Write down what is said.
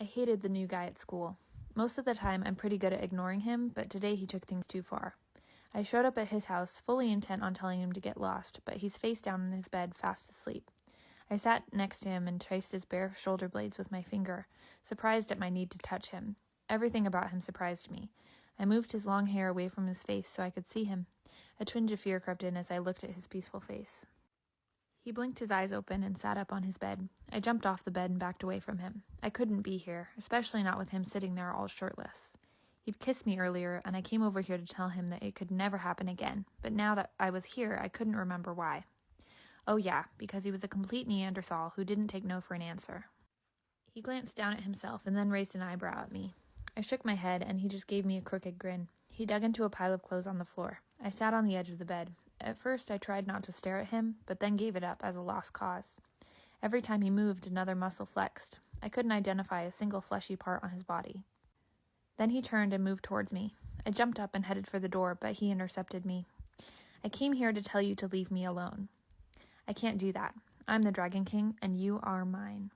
I hated the new guy at school. Most of the time, I'm pretty good at ignoring him, but today he took things too far. I showed up at his house, fully intent on telling him to get lost, but he's face down in his bed, fast asleep. I sat next to him and traced his bare shoulder blades with my finger, surprised at my need to touch him. Everything about him surprised me. I moved his long hair away from his face so I could see him. A twinge of fear crept in as I looked at his peaceful face. He blinked his eyes open and sat up on his bed. I jumped off the bed and backed away from him. I couldn't be here, especially not with him sitting there all shirtless. He'd kissed me earlier, and I came over here to tell him that it could never happen again, but now that I was here, I couldn't remember why. Oh yeah, because he was a complete Neanderthal who didn't take no for an answer. He glanced down at himself and then raised an eyebrow at me. I shook my head, and he just gave me a crooked grin. He dug into a pile of clothes on the floor. I sat on the edge of the bed. At first, I tried not to stare at him, but then gave it up as a lost cause. Every time he moved, another muscle flexed. I couldn't identify a single fleshy part on his body. Then he turned and moved towards me. I jumped up and headed for the door, but he intercepted me. I came here to tell you to leave me alone. I can't do that. I'm the Dragon King, and you are mine.